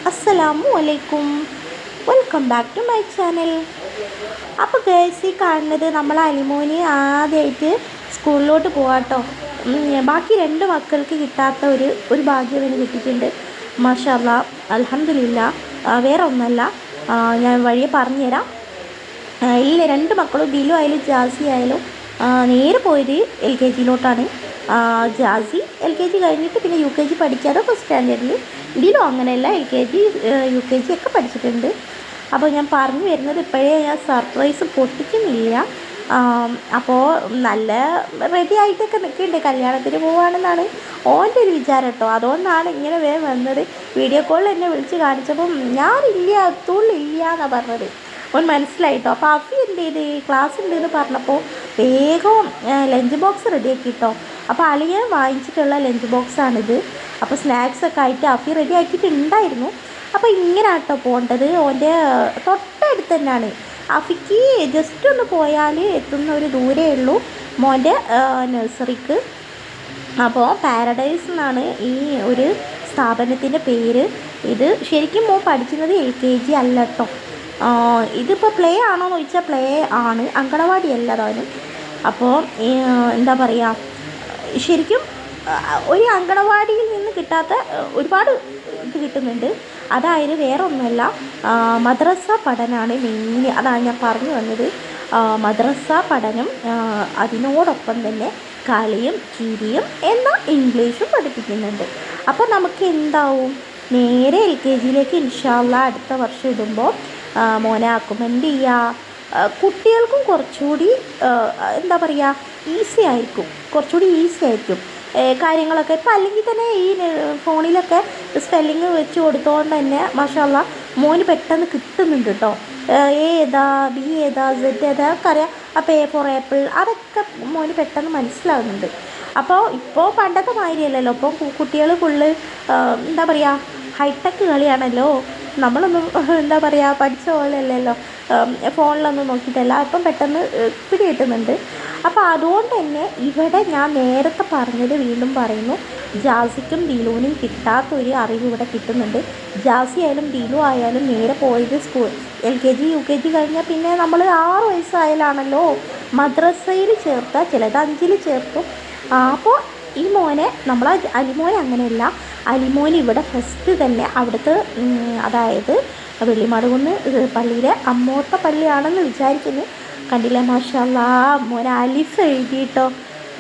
അസ്സലാമു അലൈക്കും, welcome back to my channel. അപ്പോൾ ഗേൾസ്, ഈ കാണുന്നത് നമ്മൾ അലിമോന് ആദ്യമായിട്ട് സ്കൂളിലോട്ട് പോകാട്ടോ. ബാക്കി രണ്ട് മക്കൾക്ക് കിട്ടാത്ത ഒരു ഭാഗ്യം എനിക്ക് കിട്ടിയിട്ടുണ്ട്. മാഷാ അല്ലാഹ്, അൽഹംദുലില്ലാ. വേറെ ഒന്നല്ല, ഞാൻ വഴിയെ പറഞ്ഞുതരാം. ഇല്ല, രണ്ട് മക്കളും ദിലു ആയാലും ജാസി ആയാലും നേരെ പോയത് LKG-യിലോട്ടാണ്. ജാസി LKG കഴിഞ്ഞിട്ട് പിന്നെ UKG പഠിക്കാതെ ഫസ്റ്റ് സ്റ്റാൻഡേർഡിൽ. ദിലു അങ്ങനെയല്ല, LKG UKG ഒക്കെ പഠിച്ചിട്ടുണ്ട്. അപ്പോൾ ഞാൻ പറഞ്ഞു വരുന്നത്, ഇപ്പോഴേ ഞാൻ സർപ്രൈസ് പൊട്ടിക്കുന്നില്ല. അപ്പോൾ നല്ല റെഡി ആയിട്ടൊക്കെ നിൽക്കുന്നുണ്ട്, കല്യാണത്തിന് പോവുകയാണെന്നാണ് ഓൻ്റെ ഒരു വിചാരം കേട്ടോ. അതുകൊണ്ടാണ് ഇങ്ങനെ വേഗം വന്നത്. വീഡിയോ കോളിൽ എന്നെ വിളിച്ച് കാണിച്ചപ്പം ഞാനില്ല, തുള്ളില്ല എന്നാണ് പറഞ്ഞത്. ഓൻ മനസ്സിലായിട്ടോ. അപ്പോൾ അഫി എന്ത് ചെയ്ത്, ക്ലാസ് ഉണ്ടെന്ന് പറഞ്ഞപ്പോൾ വേഗം ലഞ്ച് ബോക്സ് റെഡിയാക്കി കേട്ടോ. അപ്പോൾ അളിയൻ വാങ്ങിച്ചിട്ടുള്ള ലഞ്ച് ബോക്സാണിത്. അപ്പോൾ സ്നാക്സൊക്കെ ആയിട്ട് അഫി റെഡി ആക്കിയിട്ടുണ്ടായിരുന്നു. അപ്പോൾ ഇങ്ങനെ കേട്ടോ പോകേണ്ടത്. ഓൻ്റെ തൊട്ടടുത്ത് തന്നെയാണ്. അഫിക്ക് ജസ്റ്റ് ഒന്ന് പോയാൽ എത്തുന്ന ഒരു ദൂരേ ഉള്ളൂ മോൻ്റെ നഴ്സറിക്ക്. അപ്പോൾ പാരഡൈസ് എന്നാണ് ഈ ഒരു സ്ഥാപനത്തിൻ്റെ പേര്. ഇത് ശരിക്കും മോൻ പഠിക്കുന്നത് LKG അല്ല കേട്ടോ. ഇതിപ്പോൾ പ്ലേ ആണോ എന്ന് ചോദിച്ചാൽ പ്ലേ ആണ്, അങ്കണവാടി അല്ല അതാണ്. അപ്പോൾ എന്താ പറയുക, ശരിക്കും ഒരു അങ്കണവാടിയിൽ നിന്ന് കിട്ടാത്ത ഒരുപാട് ഇത് കിട്ടുന്നുണ്ട്. അതായത് വേറെ ഒന്നുമല്ല, മദ്രസ പഠനമാണ് മെയിൻ. അതാണ് ഞാൻ പറഞ്ഞു വന്നത്. മദ്രസ പഠനം, അതിനോടൊപ്പം തന്നെ കളിയും ചിരിയും എന്നാൽ ഇംഗ്ലീഷും പഠിപ്പിക്കുന്നുണ്ട്. അപ്പോൾ നമുക്ക് എന്താവും, നേരെ LKG-യിലേക്ക് ഇൻഷാ അല്ലാഹ് അടുത്ത വർഷം ഇടുമ്പോൾ മോനെ ആക്കുമെൻ്റ് ചെയ്യുക. കുട്ടികൾക്കും കുറച്ചുകൂടി എന്താ പറയുക, ഈസി ആയിരിക്കും, കുറച്ചുകൂടി ഈസി ആയിരിക്കും കാര്യങ്ങളൊക്കെ. ഇപ്പം അല്ലെങ്കിൽ തന്നെ ഈ ഫോണിലൊക്കെ സ്പെല്ലിങ് വെച്ച് കൊടുത്തോണ്ട് തന്നെ മാഷാ അല്ലാഹ് മോന് പെട്ടെന്ന് കിട്ടുന്നുണ്ട് കേട്ടോ. ഏതാ, B ഏതാ, Z ഏതാ ഒക്കെ അറിയാം. അപ്പോൾ A ഫോർ ആപ്പിൾ അതൊക്കെ മോന് പെട്ടെന്ന് മനസ്സിലാകുന്നുണ്ട്. അപ്പോൾ ഇപ്പോൾ പണ്ടത്തെ മാതിരിയല്ലല്ലോ, ഇപ്പോൾ കുട്ടികൾ ഫുള്ള് എന്താ പറയുക, ഹൈടെക് കളിയാണല്ലോ. നമ്മളൊന്നും എന്താ പറയുക പഠിച്ച പോലെ അല്ലല്ലോ, ഫോണിലൊന്നും നോക്കിയിട്ടല്ല. ഇപ്പം പെട്ടെന്ന് പിടി കിട്ടുന്നുണ്ട്. അപ്പോൾ അതുകൊണ്ട് തന്നെ ഇവിടെ ഞാൻ നേരത്തെ പറഞ്ഞത് വീണ്ടും പറയുന്നു, ജാസിക്കും ദിലുവിനും കിട്ടാത്തൊരു അറിവ് ഇവിടെ കിട്ടുന്നുണ്ട്. ജാസി ആയാലും ദിലു ആയാലും നേരെ പോയത് LKG UKG കഴിഞ്ഞാൽ പിന്നെ നമ്മൾ 6 വയസ്സായാലാണല്ലോ മദ്രസയിൽ ചേർത്താൽ, ചിലത് 5-ൽ ചേർക്കും. അപ്പോൾ ഈ മോനെ നമ്മൾ അലിമോനെ അങ്ങനെയല്ല. അലിമോൻ ഇവിടെ ഫസ്റ്റ് തന്നെ അവിടുത്തെ അതായത് വെള്ളിമാടുകുന്ന് പള്ളിയിലെ അമ്മോത്ത പള്ളിയാണെന്ന് വിചാരിക്കുന്നു. കണ്ടില്ലേ, മാഷാ അല്ലാഹ് മോനെ അലിഫ് എഴുതിയിട്ടോ.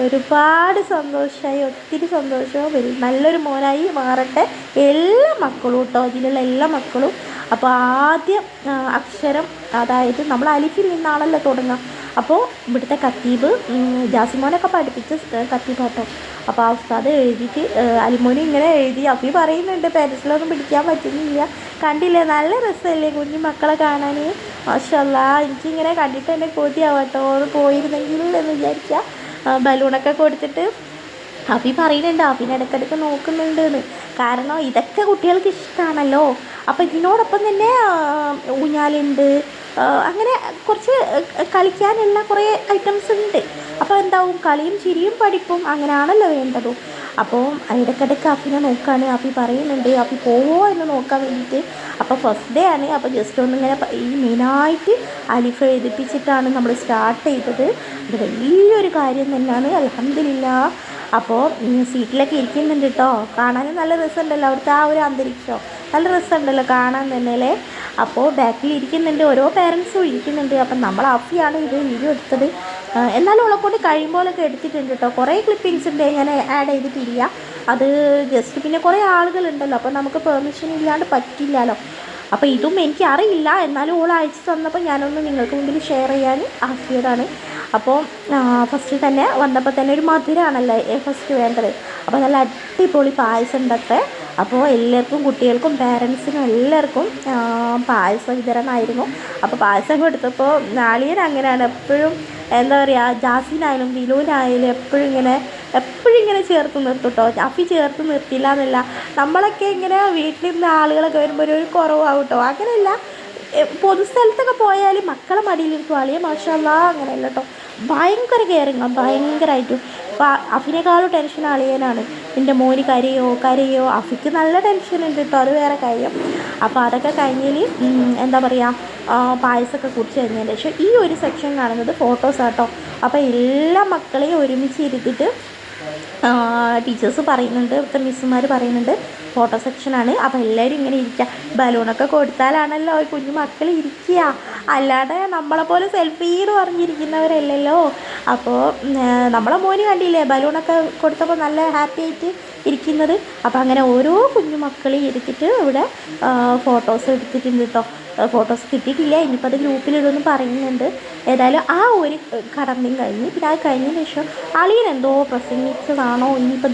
ഒരുപാട് സന്തോഷമായി, ഒത്തിരി സന്തോഷവും. നല്ലൊരു മോനായി മാറട്ടെ എല്ലാ മക്കളും കേട്ടോ, ഇതിലുള്ള എല്ലാ മക്കളും. അപ്പോൾ ആദ്യം അക്ഷരം, അതായത് നമ്മൾ അലിഫിൽ നിന്നാണല്ലോ തുടങ്ങുക. അപ്പോൾ ഇവിടുത്തെ ഖത്തീബ് ജാസിമോനൊക്കെ പഠിപ്പിച്ച ഖത്തീബാട്ടോ. അപ്പോൾ ആ ഉസ്താദ് എഴുതിയിട്ട് അലിമോനും ഇങ്ങനെ എഴുതി. അഫി പറയുന്നുണ്ട് പെൻസിലൊന്നും പിടിക്കാൻ പറ്റുന്നില്ല. കണ്ടില്ലേ, നല്ല രസമല്ലേ കുഞ്ഞു മക്കളെ കാണാൻ. മാഷാ അല്ലാഹ്, എനിക്കിങ്ങനെ കണ്ടിട്ട് തന്നെ കൊതിയാവട്ടോ, പോയിരുന്നെങ്കിൽ എന്ന് വിചാരിച്ചാൽ. ബലൂണൊക്കെ കൊടുത്തിട്ട് അഫി പറയുന്നുണ്ട്, അഫിനെ ഇടയ്ക്കിടയ്ക്ക് നോക്കുന്നുണ്ട് എന്ന്. കാരണം ഇതൊക്കെ കുട്ടികൾക്ക് ഇഷ്ടമാണല്ലോ. അപ്പോൾ ഇതിനോടൊപ്പം തന്നെ ഊഞ്ഞാലുണ്ട്, അങ്ങനെ കുറച്ച് കളിക്കാനുള്ള കുറേ ഐറ്റംസ് ഉണ്ട്. അപ്പോൾ എന്താവും, കളിയും ചിരിയും പഠിപ്പും അങ്ങനെയാണല്ലോ വേണ്ടതും. അപ്പോൾ ഇടയ്ക്കിടയ്ക്ക് അഫിനെ നോക്കുകയാണ്. അഫി പറയുന്നുണ്ട് അഫി പോവോ എന്ന് നോക്കാൻ വേണ്ടിയിട്ട്. അപ്പോൾ ഫസ്റ്റ് ഡേ ആണ്. അപ്പോൾ ജസ്റ്റ് ഒന്നിങ്ങനെ ഈ മെയിനായിട്ട് അലിഫ് എഴുതിപ്പിച്ചിട്ടാണ് നമ്മൾ സ്റ്റാർട്ട് ചെയ്തത്. ഇത് വലിയൊരു കാര്യം തന്നെയാണ്, അൽഹംദുലില്ലാഹ്. അപ്പോൾ സീറ്റിലൊക്കെ ഇരിക്കുന്നുണ്ട് കേട്ടോ. കാണാനും നല്ല രസമുണ്ടല്ലോ, അവിടുത്തെ ആ ഒരു അന്തരീക്ഷം നല്ല രസമുണ്ടല്ലോ കാണാൻ തന്നെ അല്ലേ. അപ്പോൾ ബാക്കിൽ ഇരിക്കുന്നുണ്ട്, ഓരോ പേരൻസും ഇരിക്കുന്നുണ്ട്. അപ്പം നമ്മൾ അഫിയാണ് ഇത് വീഡിയോ എടുത്തത്. എന്നാലും ഉള്ളക്കൊണ്ട് കഴിയുമ്പോഴൊക്കെ എടുത്തിട്ടുണ്ട് കേട്ടോ. കുറേ ക്ലിപ്പിങ്സ് ഉണ്ട്, ഞാൻ ആഡ് ചെയ്തിട്ടില്ല. അത് ജസ്റ്റ് പിന്നെ കുറേ ആളുകളുണ്ടല്ലോ, അപ്പോൾ നമുക്ക് പെർമിഷൻ ഇല്ലാണ്ട് പറ്റില്ലല്ലോ. അപ്പോൾ ഇതും എനിക്ക് അറിയില്ല, എന്നാലും ഓൾ അയച്ചു തന്നപ്പോൾ ഞാനൊന്ന് നിങ്ങൾക്ക് മുമ്പിൽ ഷെയർ ചെയ്യാൻ ആക്കിയതാണ്. അപ്പോൾ ഫസ്റ്റ് തന്നെ വന്നപ്പോൾ തന്നെ ഒരു മധുരമാണല്ലോ ഫസ്റ്റ് വേണ്ടത്. അപ്പോൾ നല്ല അടിപൊളി പായസം ഉണ്ടത്രേ. അപ്പോൾ എല്ലാവർക്കും, കുട്ടികൾക്കും പേരൻസിനും എല്ലാവർക്കും പായസ വിതരണമായിരുന്നു. അപ്പോൾ പായസം കൊടുത്തപ്പോൾ നാളികേരം അങ്ങനെയാണ് എപ്പോഴും, എന്താ പറയുക, ജാസിനായാലും ദിലുവിനായാലും എപ്പോഴും ഇങ്ങനെ ചേർത്ത് നിർത്തും കേട്ടോ. അഫി ചേർത്ത് നിർത്തില്ല എന്നല്ല, നമ്മളൊക്കെ ഇങ്ങനെ വീട്ടിൽ നിന്ന് ആളുകളൊക്കെ വരുമ്പോൾ ഒരു കുറവാകും കേട്ടോ. അങ്ങനെയല്ല, പൊതുസ്ഥലത്തൊക്കെ പോയാൽ മക്കളെ മടിയിലിരുത്തും. അളിയെ മാഷാ അല്ലാഹ് അങ്ങനെയല്ല കേട്ടോ, ഭയങ്കര കെയറിങ്ങാണ്, ഭയങ്കരമായിട്ടും. അപ്പോൾ അഫിനേക്കാളും ടെൻഷൻ അളിയനാണ്. എൻ്റെ മോന് കരയോ അഫിക്ക് നല്ല ടെൻഷൻ ഉണ്ട് കേട്ടോ, അത് വേറെ കാര്യം. അപ്പോൾ അതൊക്കെ കഴിഞ്ഞാൽ എന്താ പറയുക, പായസമൊക്കെ കുടിച്ച് കഴിഞ്ഞതിന് ശേഷം ഈ ഒരു സെക്ഷൻ കാണുന്നത് ഫോട്ടോസാട്ടോ. അപ്പോൾ എല്ലാ മക്കളെയും ഒരുമിച്ച് ഇരുത്തിയിട്ട് ടീച്ചേഴ്സ് പറയുന്നുണ്ട്, ഇവിടുത്തെ മിസ്സുമാർ പറയുന്നുണ്ട് ഫോട്ടോ സെക്ഷനാണ്. അപ്പോൾ എല്ലാവരും ഇങ്ങനെ ഇരിക്കുക. ബലൂണൊക്കെ കൊടുത്താലാണല്ലോ കുഞ്ഞു മക്കൾ ഇരിക്കുക, അല്ലാതെ നമ്മളെപ്പോലെ സെൽഫി എന്ന് പറഞ്ഞിരിക്കുന്നവരല്ലല്ലോ. അപ്പോൾ നമ്മളെ മോന് കണ്ടില്ലേ ബലൂണൊക്കെ കൊടുത്തപ്പോൾ നല്ല ഹാപ്പി ആയിട്ട് ഇരിക്കുന്നത്. അപ്പോൾ അങ്ങനെ ഓരോ കുഞ്ഞു മക്കളെയും എടുത്തിട്ട് ഇവിടെ ഫോട്ടോസ് എടുത്തിട്ടുണ്ട് കേട്ടോ. ഫോട്ടോസ് കിട്ടിയിട്ടില്ല, ഇനിയിപ്പോൾ അത് ഗ്രൂപ്പിലിടുമെന്ന് പറയുന്നുണ്ട്. ഏതായാലും ആ ഒരു കടമ്പയും കഴിഞ്ഞ് പിന്നെ അത് കഴിഞ്ഞതിന് ശേഷം അളിയൻ എന്തോ പ്രസംഗിച്ചതാണോ ഇനിയിപ്പോൾ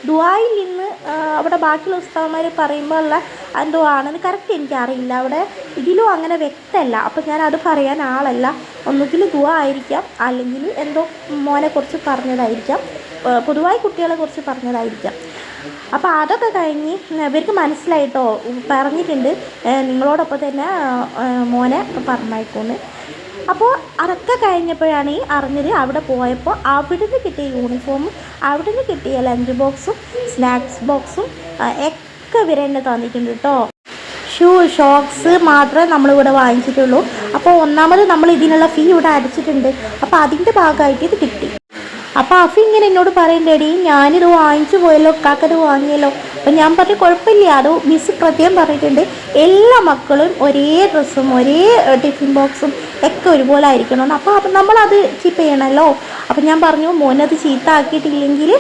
ദുആയിൽ നിന്ന് അവിടെ ബാക്കിയുള്ള ഉസ്താദന്മാർ പറയുമ്പോൾ ഉള്ള എന്തോ ആണെന്ന് കറക്റ്റ് എനിക്കറിയില്ല, അവിടെ ഇതിലും അങ്ങനെ വ്യക്തമല്ല. അപ്പോൾ ഞാനത് പറയാൻ ആളല്ല. ഒന്നുകിൽ ദുആ ആയിരിക്കാം, അല്ലെങ്കിൽ എന്തോ മോനെക്കുറിച്ച് പറഞ്ഞതായിരിക്കാം, പൊതുവായി കുട്ടികളെ കുറിച്ച് പറഞ്ഞതായിരിക്കാം. അപ്പോൾ അതൊക്കെ കഴിഞ്ഞ് ഇവർക്ക് മനസ്സിലായിട്ടോ, പറഞ്ഞിട്ടുണ്ട് നിങ്ങളോടൊപ്പം തന്നെ മോനെ പറഞ്ഞേക്കുമെന്ന്. അപ്പോൾ അതൊക്കെ കഴിഞ്ഞപ്പോഴാണ് അറിഞ്ഞത്, അവിടെ പോയപ്പോൾ അവിടുന്ന് കിട്ടിയ യൂണിഫോമും അവിടുന്ന് കിട്ടിയ ലഞ്ച് ബോക്സും സ്നാക്സ് ബോക്സും ഒക്കെ ഇവർ തന്നെ തന്നിട്ടുണ്ട് കേട്ടോ. ഷോക്സ് മാത്രമേ നമ്മളിവിടെ വാങ്ങിച്ചിട്ടുള്ളൂ. അപ്പോൾ ഒന്നാമത് നമ്മൾ ഇതിനുള്ള ഫീ ഇവിടെ അടച്ചിട്ടുണ്ട്. അപ്പോൾ അതിൻ്റെ ഭാഗമായിട്ട് ഇത് കിട്ടി. അപ്പോൾ അഫി ഇങ്ങനെ എന്നോട് പറയണ്ടേടി ഞാനിത് വാങ്ങിച്ചു പോയല്ലോ, കാക്കത് വാങ്ങിയല്ലോ. അപ്പം ഞാൻ പറഞ്ഞു കുഴപ്പമില്ല, അത് മിസ് പ്രത്യേകം പറഞ്ഞിട്ടുണ്ട് എല്ലാ മക്കളും ഒരേ ഡ്രസ്സും ഒരേ ടിഫിൻ ബോക്സും ഒക്കെ ഒരുപോലെ ആയിരിക്കണമെന്ന്. അപ്പോൾ നമ്മളത് കീപ്പ് ചെയ്യണമല്ലോ. അപ്പം ഞാൻ പറഞ്ഞു മോനത് ചീത്ത ആക്കിയിട്ടില്ലെങ്കിൽ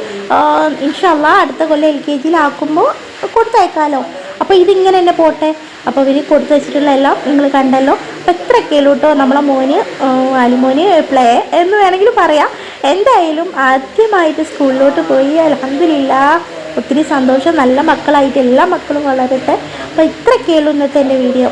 ഇൻഷാ അല്ലാഹ് അടുത്ത കൊല്ലം LKGയിലാക്കുമ്പോൾ കൊടുത്തയക്കാമല്ലോ. അപ്പോൾ ഇതിങ്ങനെ തന്നെ പോട്ടെ. അപ്പോൾ ഇവർ കൊടുത്തു വെച്ചിട്ടുള്ള എല്ലാം നിങ്ങൾ കണ്ടല്ലോ. അപ്പോൾ ഇത്രയൊക്കെയുള്ളൂ കേട്ടോ നമ്മളെ മോന് അലിമോന് പ്ലേ എന്ന് വേണമെങ്കിൽ പറയാം. എന്തായാലും ആദ്യമായിട്ട് സ്കൂളിലോട്ട് പോയി അൽഹംദുലില്ലാഹ് ഒത്തിരി സന്തോഷം. നല്ല മക്കളായിട്ട് എല്ലാ മക്കളും വളരട്ടെ. അപ്പോൾ ഇത്രയൊക്കെയുള്ളൂ ഇന്നത്തെ എൻ്റെ വീഡിയോ.